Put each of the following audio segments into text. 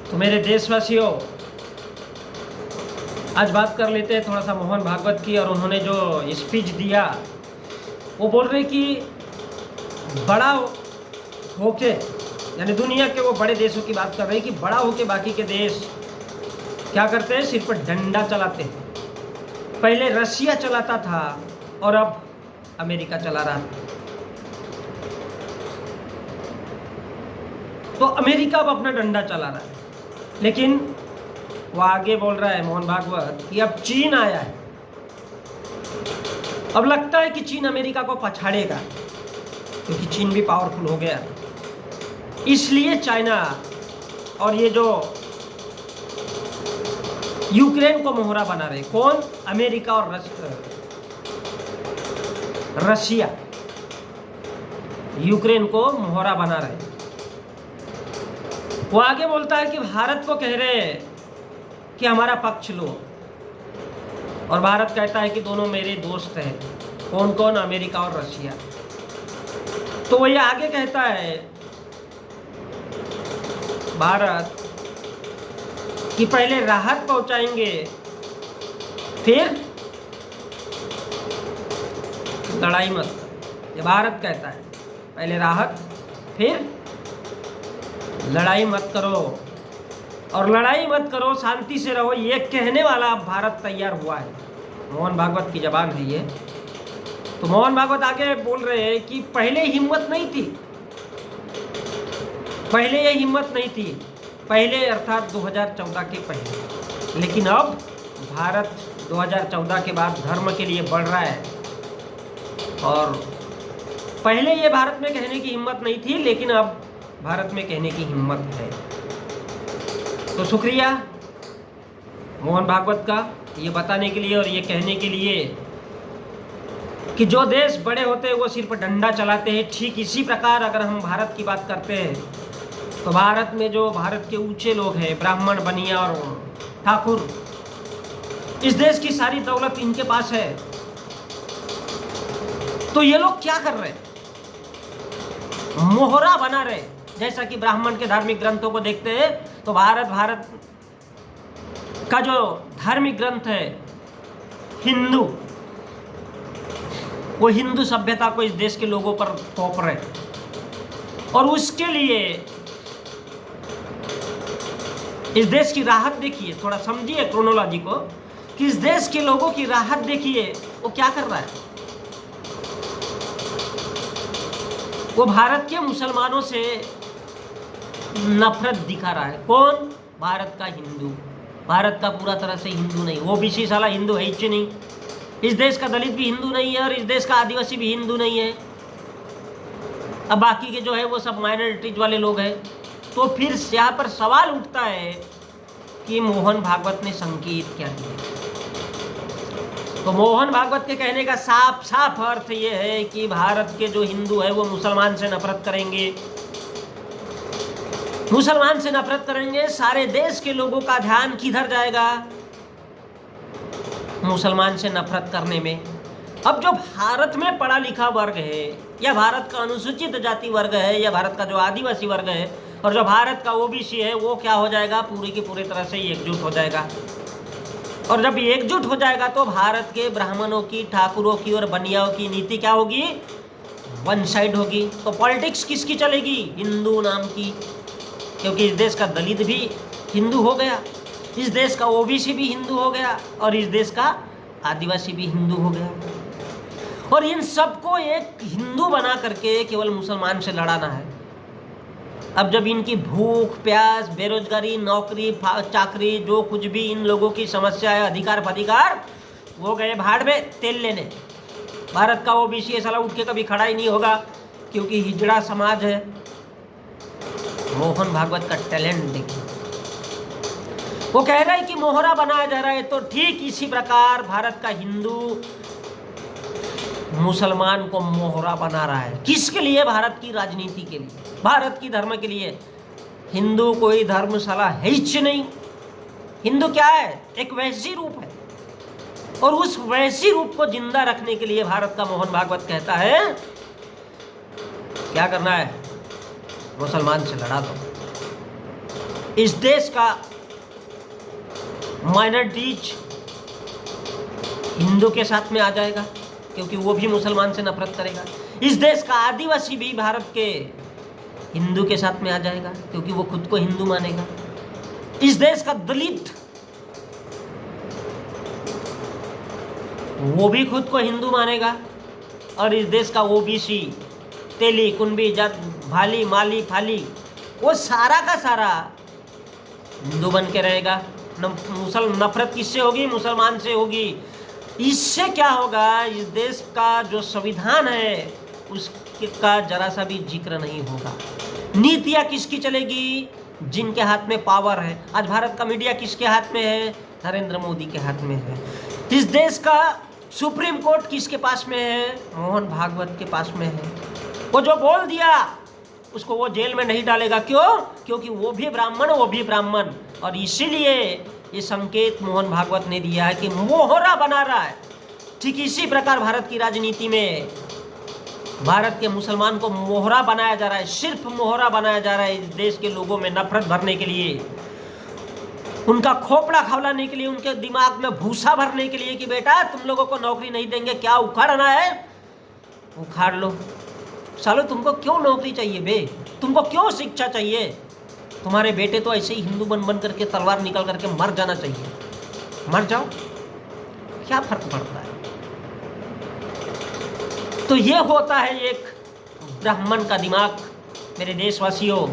तो मेरे देशवासियों, आज बात कर लेते हैं थोड़ा सा मोहन भागवत की। और उन्होंने जो स्पीच दिया, वो बोल रहे कि बड़ा होके, यानी दुनिया के वो बड़े देशों की बात कर रहे हैं कि बड़ा होके बाकी के देश क्या करते हैं, सिर पर डंडा चलाते हैं। पहले रशिया चलाता था और अब अमेरिका चला रहा है। तो अमेरिका अब अपना डंडा चला रहा है, लेकिन वो आगे बोल रहा है मोहन भागवत कि अब चीन आया है। अब लगता है कि चीन अमेरिका को पछाड़ेगा, क्योंकि चीन भी पावरफुल हो गया। इसलिए चाइना और ये जो यूक्रेन को मोहरा बना रहे, कौन? अमेरिका और रशिया यूक्रेन को मोहरा बना रहे। वो आगे बोलता है कि भारत को कह रहे हैं कि हमारा पक्ष लो, और भारत कहता है कि दोनों मेरे दोस्त हैं। कौन कौन? अमेरिका और रशिया। तो वो ये आगे कहता है भारत कि पहले राहत पहुंचाएंगे, फिर लड़ाई मत। ये भारत कहता है पहले राहत, फिर लड़ाई मत करो, और लड़ाई मत करो, शांति से रहो। ये कहने वाला अब भारत तैयार हुआ है। मोहन भागवत की जबान है ये। तो मोहन भागवत आगे बोल रहे हैं कि पहले हिम्मत नहीं थी, पहले ये हिम्मत नहीं थी, पहले अर्थात 2014 के पहले। लेकिन अब भारत 2014 के बाद धर्म के लिए बढ़ रहा है। और पहले ये भारत में कहने की हिम्मत नहीं थी, लेकिन अब भारत में कहने की हिम्मत है। तो शुक्रिया मोहन भागवत का ये बताने के लिए और ये कहने के लिए कि जो देश बड़े होते हैं वो सिर पर डंडा चलाते हैं। ठीक इसी प्रकार अगर हम भारत की बात करते हैं तो भारत में जो भारत के ऊंचे लोग हैं, ब्राह्मण, बनिया और ठाकुर, इस देश की सारी दौलत इनके पास है। तो ये लोग क्या कर रहे हैं? मोहरा बना रहे। जैसा कि ब्राह्मण के धार्मिक ग्रंथों को देखते हैं तो भारत का जो धार्मिक ग्रंथ है हिंदू, वो हिंदू सभ्यता को इस देश के लोगों पर थोप रहे। और उसके लिए इस देश की राहत देखिए, थोड़ा समझिए क्रोनोलॉजी को, कि इस देश के लोगों की राहत देखिए वो क्या कर रहा है। वो भारत के मुसलमानों से नफरत दिखा रहा है। कौन? भारत का हिंदू। भारत का पूरा तरह से हिंदू नहीं, वो भी साला हिंदू है ही नहीं। इस देश का दलित भी हिंदू नहीं है और इस देश का आदिवासी भी हिंदू नहीं है। अब बाकी के जो है वो सब माइनॉरिटीज वाले लोग हैं। तो फिर यहाँ पर सवाल उठता है कि मोहन भागवत ने संकेत क्या दिया। तो मोहन भागवत के कहने का साफ साफ अर्थ ये है कि भारत के जो हिंदू है वो मुसलमान से नफरत करेंगे, मुसलमान से नफरत करेंगे। सारे देश के लोगों का ध्यान किधर जाएगा? मुसलमान से नफरत करने में। अब जो भारत में पढ़ा लिखा वर्ग है, या भारत का अनुसूचित जाति वर्ग है, या भारत का जो आदिवासी वर्ग है, और जो भारत का ओबीसी है, वो क्या हो जाएगा? पूरी की पूरी तरह से एकजुट हो जाएगा। और जब एकजुट हो जाएगा तो भारत के ब्राह्मणों की, ठाकुरों की और बनियाओं की नीति क्या होगी? वन साइड होगी। तो पॉलिटिक्स किसकी चलेगी? हिंदू नाम की, क्योंकि इस देश का दलित भी हिंदू हो गया, इस देश का ओबीसी भी हिंदू हो गया, और इस देश का आदिवासी भी हिंदू हो गया। और इन सबको एक हिंदू बना करके केवल मुसलमान से लड़ाना है। अब जब इनकी भूख, प्यास, बेरोजगारी, नौकरी, चाकरी, जो कुछ भी इन लोगों की समस्या है, अधिकार फधिकार, वो गए भाड़ में तेल लेने। भारत का ओबीसी साला उठ के कभी खड़ा ही नहीं होगा, क्योंकि हिजड़ा समाज है। मोहन भागवत का टैलेंट देखिए, वो कह रहा है कि मोहरा बनाया जा रहा है। तो ठीक इसी प्रकार भारत का हिंदू मुसलमान को मोहरा बना रहा है। किसके लिए? भारत की राजनीति के लिए, भारत की धर्म के लिए। हिंदू कोई धर्मशाला है ही नहीं। हिंदू क्या है? एक वैसी रूप है, और उस वैसी रूप को जिंदा रखने के लिए भारत का मोहन भागवत कहता है क्या करना है? मुसलमान से लड़ा दो। इस देश का माइनॉरिटीज हिंदू के साथ में आ जाएगा क्योंकि वो भी मुसलमान से नफरत करेगा। इस देश का आदिवासी भी भारत के हिंदू के साथ में आ जाएगा क्योंकि वो खुद को हिंदू मानेगा। इस देश का दलित वो भी खुद को हिंदू मानेगा और इस देश का ओबीसी, तेली, कुंबी, जट, भाली, माली, फाली वो सारा का सारा हिंदू बन के रहेगा। नफरत किससे होगी? मुसलमान से होगी। इससे क्या होगा? इस देश का जो संविधान है उसका जरा सा भी जिक्र नहीं होगा। नीतियाँ किसकी चलेगी? जिनके हाथ में पावर है। आज भारत का मीडिया किसके हाथ में है? नरेंद्र मोदी के हाथ में है। इस देश का सुप्रीम कोर्ट किसके पास में है? मोहन भागवत के पास में है। वो जो बोल दिया उसको वो जेल में नहीं डालेगा। क्यों? क्योंकि वो भी ब्राह्मण और इसीलिए ये संकेत मोहन भागवत ने दिया है कि मोहरा बना रहा है। ठीक इसी प्रकार भारत की राजनीति में भारत के मुसलमान को मोहरा बनाया जा रहा है, सिर्फ मोहरा बनाया जा रहा है इस देश के लोगों में नफरत भरने के लिए, उनका खोपड़ा खवलाने के लिए, उनके दिमाग में भूसा भरने के लिए कि बेटा तुम लोगों को नौकरी नहीं देंगे, क्या उखाड़ना है उखाड़ लो। सालो तुमको क्यों नौकरी चाहिए बे? तुमको क्यों शिक्षा चाहिए? तुम्हारे बेटे तो ऐसे ही हिंदू बन करके तलवार निकल करके मर जाना चाहिए। मर जाओ, क्या फर्क पड़ता है? तो ये होता है एक ब्राह्मण का दिमाग। मेरे देशवासियों,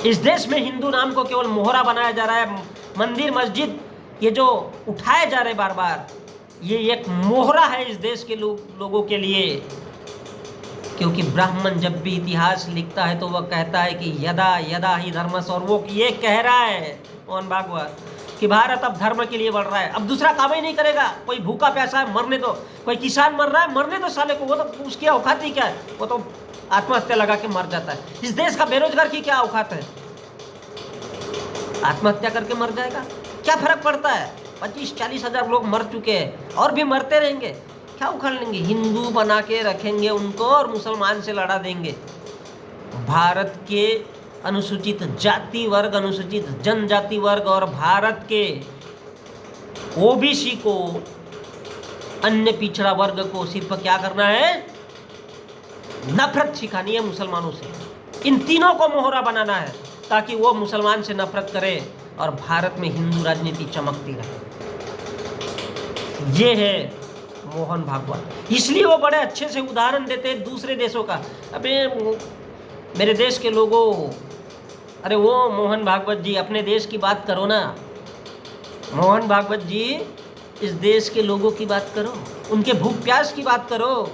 इस देश में हिंदू नाम को केवल मोहरा बनाया जा रहा है। मंदिर मस्जिद ये जो उठाए जा रहे बार बार, ये एक मोहरा है इस देश के लोगों के लिए। क्योंकि ब्राह्मण जब भी इतिहास लिखता है तो वह कहता है कि यदा यदा ही धर्मस्, और वो ये कह रहा है मोहन भागवत कि भारत अब धर्म के लिए बढ़ रहा है, अब दूसरा काम ही नहीं करेगा। कोई भूखा प्यासा है मरने दो, कोई किसान मर रहा है मरने दो साले को, वो तो उसकी औकात ही क्या है, वो तो आत्महत्या लगा के मर जाता है। इस देश का बेरोजगार की क्या औकात है? आत्महत्या करके मर जाएगा, क्या फर्क पड़ता है? 25-40 हजार लोग मर चुके हैं और भी मरते रहेंगे, क्या उखाड़ लेंगे? हिंदू बना के रखेंगे उनको और मुसलमान से लड़ा देंगे। भारत के अनुसूचित जाति वर्ग, अनुसूचित जनजाति वर्ग और भारत के ओबीसी को, अन्य पिछड़ा वर्ग को सिर्फ क्या करना है? नफरत सिखानी है मुसलमानों से। इन तीनों को मोहरा बनाना है ताकि वो मुसलमान से नफरत करे और भारत में हिंदू राजनीति चमकती रहे। ये है मोहन भागवत। इसलिए वो बड़े अच्छे से उदाहरण देते हैं दूसरे देशों का। अबे मेरे देश के लोगों, अरे वो मोहन भागवत जी अपने देश की बात करो ना। मोहन भागवत जी इस देश के लोगों की बात करो, उनके भूख प्यास की बात करो।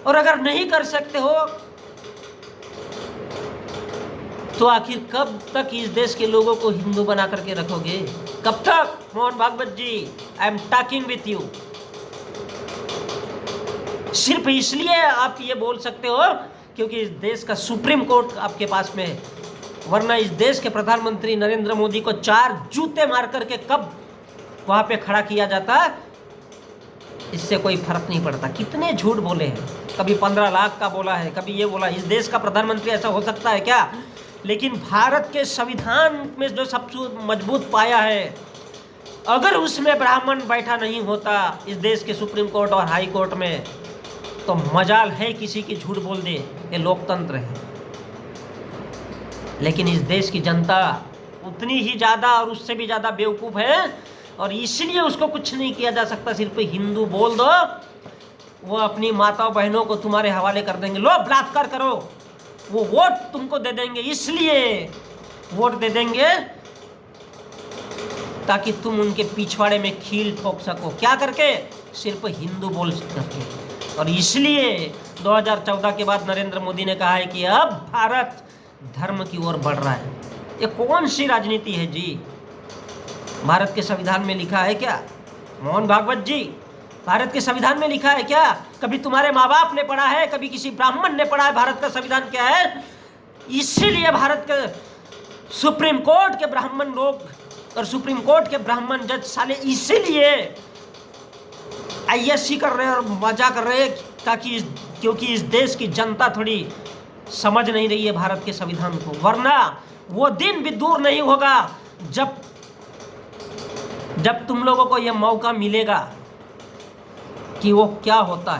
और अगर नहीं कर सकते हो तो आखिर कब तक इस देश के लोगों को हिंदू बना करके रखोगे? कब तक? Mohan Bhagwat ji, I am talking with you. सिर्फ इसलिए आप ये बोल सकते हो क्योंकि इस देश का सुप्रीम कोर्ट आपके पास में है, वरना इस देश के प्रधानमंत्री नरेंद्र मोदी को 4 जूते मार करके कब वहां पे खड़ा किया जाता, इससे कोई फर्क नहीं पड़ता। कितने झूठ बोले हैं, कभी 15 लाख का बोला है, कभी ये बोला। इस देश का प्रधानमंत्री ऐसा हो सकता है क्या? लेकिन भारत के संविधान में जो सबसे मजबूत पाया है, अगर उसमें ब्राह्मण बैठा नहीं होता इस देश के सुप्रीम कोर्ट और हाई कोर्ट में, तो मजाल है किसी की झूठ बोल दे, ये लोकतंत्र है। लेकिन इस देश की जनता उतनी ही ज़्यादा और उससे भी ज़्यादा बेवकूफ़ है और इसलिए उसको कुछ नहीं किया जा सकता। सिर्फ हिंदू बोल दो, वो अपनी माता बहनों को तुम्हारे हवाले कर देंगे। लो बलात्कार करो, वो वोट तुमको दे देंगे। इसलिए वोट दे देंगे ताकि तुम उनके पिछवाड़े में खील ठोक सको। क्या करके? सिर्फ हिंदू बोल करके। और इसलिए 2014 के बाद नरेंद्र मोदी ने कहा है कि अब भारत धर्म की ओर बढ़ रहा है। ये कौन सी राजनीति है जी? भारत के संविधान में लिखा है क्या? मोहन भागवत जी, भारत के संविधान में लिखा है क्या? कभी तुम्हारे माँ बाप ने पढ़ा है, कभी किसी ब्राह्मण ने पढ़ा है भारत का संविधान क्या है? इसीलिए भारत के सुप्रीम कोर्ट के ब्राह्मण लोग और सुप्रीम कोर्ट के ब्राह्मण जज साले इसीलिए आईएससी कर रहे हैं और मजा कर रहे हैं ताकि क्योंकि इस देश की जनता थोड़ी समझ नहीं रही है भारत के संविधान को, वरना वो दिन भी दूर नहीं होगा जब तुम लोगों को यह मौका मिलेगा कि वो क्या होता है।